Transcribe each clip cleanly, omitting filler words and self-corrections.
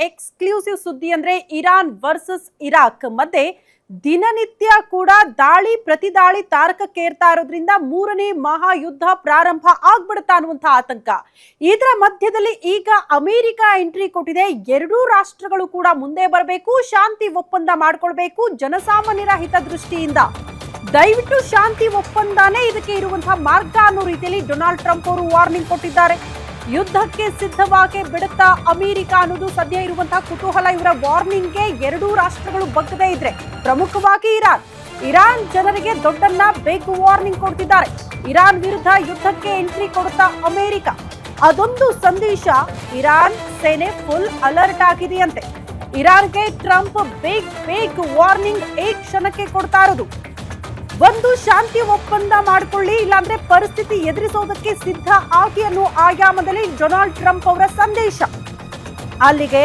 Exclusive ಸುದ್ದಿ ಅಂದ್ರೆ Iran versus Iraq ಮಧ್ಯೆ ದಿನನಿತ್ಯ ಕೂಡ ದಾಳಿ ಪ್ರತಿದಾಳಿ ತಾರಕಕ್ಕೇರ್ತಾ ಇರೋದ್ರಿಂದ ಮೂರನೇ ಮಹಾಯುದ್ಧ ಪ್ರಾರಂಭ ಆಗ್ಬಿಡುತ್ತಾ ಅನ್ನುವಂಥ ಆತಂಕ. ಇದರ ಮಧ್ಯದಲ್ಲಿ ಈಗ ಅಮೆರಿಕ ಎಂಟ್ರಿ ಕೊಟ್ಟಿದೆ. ಎರಡೂ ರಾಷ್ಟ್ರಗಳು ಕೂಡ ಮುಂದೆ ಬರಬೇಕು, ಶಾಂತಿ ಒಪ್ಪಂದ ಮಾಡ್ಕೊಳ್ಬೇಕು. ಜನಸಾಮಾನ್ಯರ ಹಿತದೃಷ್ಟಿಯಿಂದ ದಯವಿಟ್ಟು ಶಾಂತಿ ಒಪ್ಪಂದನೇ ಇದಕ್ಕೆ ಇರುವಂತಹ ಮಾರ್ಗ ಅನ್ನೋ ರೀತಿಯಲ್ಲಿ ಡೊನಾಲ್ಡ್ ಟ್ರಂಪ್ ಅವರು ವಾರ್ನಿಂಗ್ ಕೊಟ್ಟಿದ್ದಾರೆ. ಯುದ್ಧಕ್ಕೆ ಸಿದ್ಧವಾಗಿ ಬಿಡುತ್ತಾ ಅಮೆರಿಕ ಅನ್ನೋದು ಸದ್ಯ ಇರುವಂತಹ ಕುತೂಹಲ. ಇವರ ವಾರ್ನಿಂಗ್ಗೆ ಎರಡೂ ರಾಷ್ಟ್ರಗಳು ಬಗ್ಗದೇ ಇದ್ರೆ, ಪ್ರಮುಖವಾಗಿ ಇರಾನ್ ಜನರಿಗೆ ದೊಡ್ಡನ್ನ ಬೇಗ ವಾರ್ನಿಂಗ್ ಕೊಡ್ತಿದ್ದಾರೆ. ಇರಾನ್ ವಿರುದ್ಧ ಯುದ್ಧಕ್ಕೆ ಎಂಟ್ರಿ ಕೊಡುತ್ತಾ ಅಮೆರಿಕ, ಅದೊಂದು ಸಂದೇಶ. ಇರಾನ್ ಸೇನೆ ಫುಲ್ ಅಲರ್ಟ್ ಆಗಿದೆಯಂತೆ. ಇರಾನ್ಗೆ ಟ್ರಂಪ್ ಬೇಗ ವಾರ್ನಿಂಗ್ ಕ್ಷಣಕ್ಕೆ ಕೊಡ್ತಾ ಇರೋದು. ಒಂದು, ಶಾಂತಿ ಒಪ್ಪಂದ ಮಾಡ್ಕೊಳ್ಳಿ, ಇಲ್ಲಾಂದ್ರೆ ಪರಿಸ್ಥಿತಿ ಎದುರಿಸೋದಕ್ಕೆ ಸಿದ್ಧ ಆಗಿ ಅನ್ನೋ ಆಯಾಮದಲ್ಲಿ ಡೊನಾಲ್ಡ್ ಟ್ರಂಪ್ ಅವರ ಸಂದೇಶ. ಅಲ್ಲಿಗೆ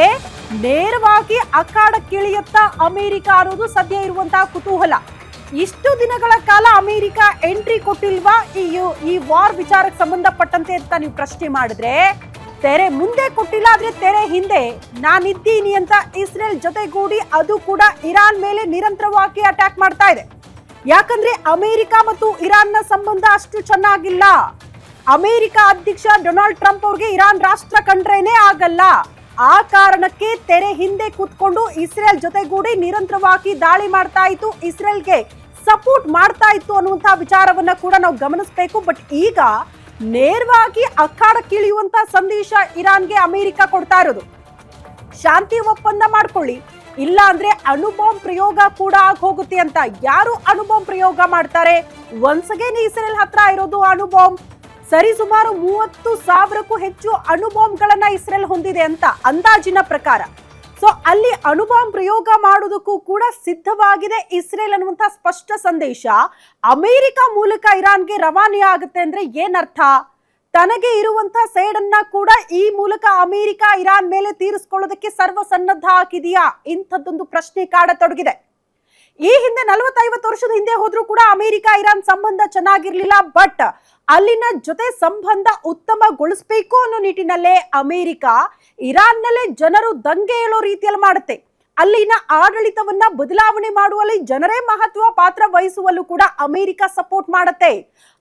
ನೇರವಾಗಿ ಅಖಾಡಕ್ಕಿಳಿಯುತ್ತ ಅಮೆರಿಕ ಅನ್ನೋದು ಸದ್ಯ ಇರುವಂತಹ ಕುತೂಹಲ. ಇಷ್ಟು ದಿನಗಳ ಕಾಲ ಅಮೆರಿಕ ಎಂಟ್ರಿ ಕೊಟ್ಟಿಲ್ವಾ ಈ ವಾರ್ ವಿಚಾರಕ್ಕೆ ಸಂಬಂಧಪಟ್ಟಂತೆ ಅಂತ ನೀವು ಪ್ರಶ್ನೆ ಮಾಡಿದ್ರೆ, ತೆರೆ ಮುಂದೆ ಕೊಟ್ಟಿಲ್ಲ, ಆದ್ರೆ ತೆರೆ ಹಿಂದೆ ನಾನಿದ್ದೀನಿ ಅಂತ ಇಸ್ರೇಲ್ ಜೊತೆಗೂಡಿ ಅದು ಕೂಡ ಇರಾನ್ ಮೇಲೆ ನಿರಂತರವಾಗಿ ಅಟ್ಯಾಕ್ ಮಾಡ್ತಾ ಇದೆ. ಯಾಕಂದ್ರೆ ಅಮೆರಿಕ ಮತ್ತು ಇರಾನ್ನ ಸಂಬಂಧ ಅಷ್ಟು ಚೆನ್ನಾಗಿಲ್ಲ. ಅಮೆರಿಕ ಅಧ್ಯಕ್ಷ ಡೊನಾಲ್ಡ್ ಟ್ರಂಪ್ ಅವ್ರಿಗೆ ಇರಾನ್ ರಾಷ್ಟ್ರ ಕಂಡ್ರೇನೆ ಆಗಲ್ಲ. ಆ ಕಾರಣಕ್ಕೆ ತೆರೆ ಹಿಂದೆ ಕೂತ್ಕೊಂಡು ಇಸ್ರೇಲ್ ಜೊತೆಗೂಡಿ ನಿರಂತರವಾಗಿ ದಾಳಿ ಮಾಡ್ತಾ ಇತ್ತು, ಇಸ್ರೇಲ್ಗೆ ಸಪೋರ್ಟ್ ಮಾಡ್ತಾ ಇತ್ತು ಅನ್ನುವಂತಹ ವಿಚಾರವನ್ನ ಕೂಡ ನಾವು ಗಮನಿಸಬೇಕು. ಬಟ್ ಈಗ ನೇರವಾಗಿ ಅಖಾಡಕ್ಕಿಳಿಯುವಂತ ಸಂದೇಶ ಇರಾನ್ಗೆ ಅಮೆರಿಕ ಕೊಡ್ತಾ ಇರೋದು. ಶಾಂತಿ ಒಪ್ಪಂದ ಮಾಡ್ಕೊಳ್ಳಿ, ಇಲ್ಲ ಅಂದ್ರೆ ಅಣುಬಾಂಬ್ ಪ್ರಯೋಗ ಕೂಡ ಆಗಿ ಹೋಗುತ್ತೆ ಅಂತ. ಯಾರು ಅಣುಬಾಂಬ್ ಪ್ರಯೋಗ ಮಾಡ್ತಾರೆ? ಒನ್ಸ್ ಅಗೇನ್ ಇಸ್ರೇಲ್ ಹತ್ರ ಇರೋದು ಅಣುಬಾಂಬ್. ಸರಿ ಸುಮಾರು 30,000ಕ್ಕೂ ಹೆಚ್ಚು ಅಣುಬಾಂಬ್ ಗಳನ್ನ ಇಸ್ರೇಲ್ ಹೊಂದಿದೆ ಅಂತ ಅಂದಾಜಿನ ಪ್ರಕಾರ. ಸೊ ಅಲ್ಲಿ ಅಣುಬಾಂಬ್ ಪ್ರಯೋಗ ಮಾಡೋದಕ್ಕೂ ಕೂಡ ಸಿದ್ಧವಾಗಿದೆ ಇಸ್ರೇಲ್ ಅನ್ನುವಂತ ಸ್ಪಷ್ಟ ಸಂದೇಶ ಅಮೆರಿಕ ಮೂಲಕ ಇರಾನ್ಗೆ ರವಾನೆ ಆಗುತ್ತೆ. ಅಂದ್ರೆ ಏನರ್ಥ? ತನಗೆ ಇರುವಂತಹ ಸೇಡನ್ನ ಕೂಡ ಈ ಮೂಲಕ ಅಮೆರಿಕ ಇರಾನ್ ಮೇಲೆ ತೀರಿಸಿಕೊಳ್ಳೋದಕ್ಕೆ ಸರ್ವಸನ್ನದ್ಧ ಆಗಿದೆಯಾ? ಇಂಥದ್ದೊಂದು ಪ್ರಶ್ನೆ ಕಾಡತೊಡಗಿದೆ. ಈ ಹಿಂದೆ 40-50 ವರ್ಷದ ಹಿಂದೆ ಹೋದ್ರೂ ಕೂಡ ಅಮೆರಿಕ ಇರಾನ್ ಸಂಬಂಧ ಚೆನ್ನಾಗಿರ್ಲಿಲ್ಲ. ಬಟ್ ಅಲ್ಲಿನ ಜೊತೆ ಸಂಬಂಧ ಉತ್ತಮಗೊಳಿಸಬೇಕು ಅನ್ನೋ ನಿಟ್ಟಿನಲ್ಲೇ ಅಮೆರಿಕ ಇರಾನ್ನಲ್ಲೇ ಜನರು ದಂಗೆ ಏಳೋ ರೀತಿಯಲ್ಲಿ ಮಾಡುತ್ತೆ. ಅಲ್ಲಿನ ಆಡಳಿತವನ್ನ ಬದಲಾವಣೆ ಮಾಡುವಲ್ಲಿ ಜನರೇ ಮಹತ್ವ ಪಾತ್ರ ವಹಿಸುವಲ್ಲೂ ಕೂಡ ಅಮೆರಿಕ ಸಪೋರ್ಟ್ ಮಾಡುತ್ತೆ.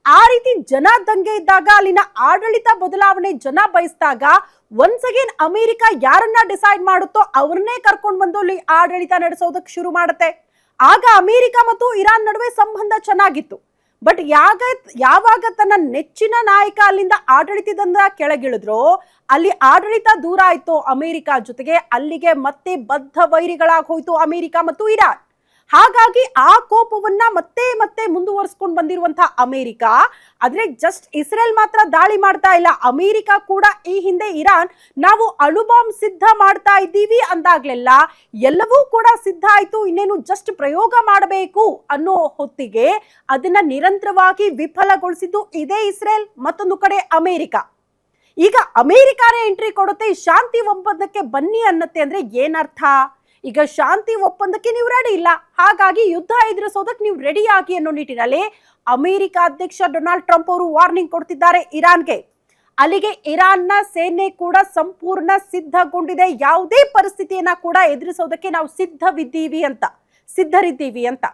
ಆ ರೀತಿ ಜನ ದಂಗೆ ಇದ್ದಾಗ, ಅಲ್ಲಿನ ಆಡಳಿತ ಬದಲಾವಣೆ ಜನ ಬಯಸಿದಾಗ ಒನ್ಸ್ ಅಗೇನ್ ಅಮೆರಿಕ ಯಾರನ್ನ ಡಿಸೈಡ್ ಮಾಡುತ್ತೋ ಅವ್ರನ್ನೇ ಕರ್ಕೊಂಡು ಬಂದು ಅಲ್ಲಿ ಆಡಳಿತ ನಡೆಸೋದಕ್ಕೆ ಶುರು ಮಾಡುತ್ತೆ. ಆಗ ಅಮೆರಿಕ ಮತ್ತು ಇರಾನ್ ನಡುವೆ ಸಂಬಂಧ ಚೆನ್ನಾಗಿತ್ತು. ಬಟ್ ಯಾವಾಗ ತನ್ನ ನೆಚ್ಚಿನ ನಾಯಕ ಅಲ್ಲಿಂದ ಆಡಳಿತದಿಂದ ಕೆಳಗಿಳಿದ್ರೋ, ಅಲ್ಲಿ ಆಡಳಿತ ದೂರ ಆಯ್ತು ಅಮೆರಿಕ ಜೊತೆಗೆ, ಅಲ್ಲಿಗೆ ಮತ್ತೆ ಬದ್ಧ ವೈರಿಗಳಾಗಿ ಹೋಯ್ತು ಅಮೆರಿಕ ಮತ್ತು ಇರಾನ್. ಹಾಗಾಗಿ ಆ ಕೋಪವನ್ನ ಮತ್ತೆ ಮುಂದುವರಿಸಿಕೊಂಡು ಬಂದಿರುವಂತಹ ಅಮೆರಿಕ, ಆದ್ರೆ ಜಸ್ಟ್ ಇಸ್ರೇಲ್ ಮಾತ್ರ ದಾಳಿ ಮಾಡ್ತಾ ಇಲ್ಲ. ಅಮೆರಿಕ ಕೂಡ ಈ ಹಿಂದೆ ಇರಾನ್ ನಾವು ಅಣುಬಾಂಬ್ ಸಿದ್ಧ ಮಾಡ್ತಾ ಇದ್ದೀವಿ ಅಂದಾಗ್ಲೆಲ್ಲ ಎಲ್ಲವೂ ಕೂಡ ಸಿದ್ಧ ಆಯ್ತು, ಇನ್ನೇನು ಜಸ್ಟ್ ಪ್ರಯೋಗ ಮಾಡಬೇಕು ಅನ್ನೋ ಹೊತ್ತಿಗೆ ಅದನ್ನ ನಿರಂತರವಾಗಿ ವಿಫಲಗೊಳಿಸಿದ್ದು ಇದೇ ಇಸ್ರೇಲ್, ಮತ್ತೊಂದು ಕಡೆ ಅಮೆರಿಕ. ಈಗ ಅಮೆರಿಕಾನೇ ಎಂಟ್ರಿ ಕೊಡುತ್ತೆ, ಶಾಂತಿ ಒಪ್ಪಂದಕ್ಕೆ ಬನ್ನಿ ಅನ್ನತ್ತೆ. ಅಂದ್ರೆ ಏನರ್ಥ? ಈಗ ಶಾಂತಿ ಒಪ್ಪಂದಕ್ಕೆ ನೀವು ರೆಡಿ ಇಲ್ಲ, ಹಾಗಾಗಿ ಯುದ್ಧ ಎದುರಿಸೋದಕ್ಕೆ ನೀವು ರೆಡಿ ಆಗಿ ಅನ್ನೋ ನಿಟ್ಟಿನಲ್ಲಿ ಅಮೆರಿಕ ಅಧ್ಯಕ್ಷ ಡೊನಾಲ್ಡ್ ಟ್ರಂಪ್ ಅವರು ವಾರ್ನಿಂಗ್ ಕೊಡ್ತಿದ್ದಾರೆ ಇರಾನ್ಗೆ. ಅಲ್ಲಿಗೆ ಇರಾನ್ನ ಸೇನೆ ಕೂಡ ಸಂಪೂರ್ಣ ಸಿದ್ಧಗೊಂಡಿದೆ. ಯಾವುದೇ ಪರಿಸ್ಥಿತಿಯನ್ನ ಕೂಡ ಎದುರಿಸೋದಕ್ಕೆ ನಾವು ಸಿದ್ಧರಿದ್ದೀವಿ ಅಂತ.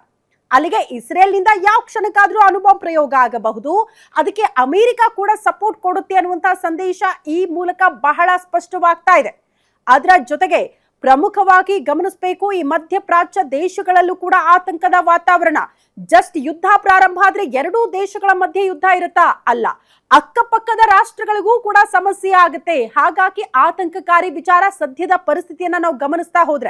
ಅಲ್ಲಿಗೆ ಇಸ್ರೇಲ್ನಿಂದ ಯಾವ ಕ್ಷಣಕ್ಕಾದ್ರೂ ಅಣುಬಾಂಬ್ ಪ್ರಯೋಗ ಆಗಬಹುದು, ಅದಕ್ಕೆ ಅಮೆರಿಕ ಕೂಡ ಸಪೋರ್ಟ್ ಕೊಡುತ್ತೆ ಅನ್ನುವಂತಹ ಸಂದೇಶ ಈ ಮೂಲಕ ಬಹಳ ಸ್ಪಷ್ಟವಾಗ್ತಾ ಇದೆ. ಅದರ ಜೊತೆಗೆ ಪ್ರಮುಖವಾಗಿ ಗಮನಿಸಬೇಕು, ಈ ಮಧ್ಯಪ್ರಾಚ್ಯ ದೇಶಗಳಲ್ಲೂ ಕೂಡ ಆತಂಕದ ವಾತಾವರಣ. ಜಸ್ಟ್ ಯುದ್ಧ ಪ್ರಾರಂಭ ಆದ್ರೆ ಎರಡೂ ದೇಶಗಳ ಮಧ್ಯೆ ಯುದ್ಧ ಇರುತ್ತಾ? ಅಲ್ಲ, ಅಕ್ಕಪಕ್ಕದ ರಾಷ್ಟ್ರಗಳಿಗೂ ಕೂಡ ಸಮಸ್ಯೆ ಆಗುತ್ತೆ. ಹಾಗಾಗಿ ಆತಂಕಕಾರಿ ವಿಚಾರ. ಸದ್ಯದ ಪರಿಸ್ಥಿತಿಯನ್ನ ನಾವು ಗಮನಿಸ್ತಾ ಹೋದ್ರೆ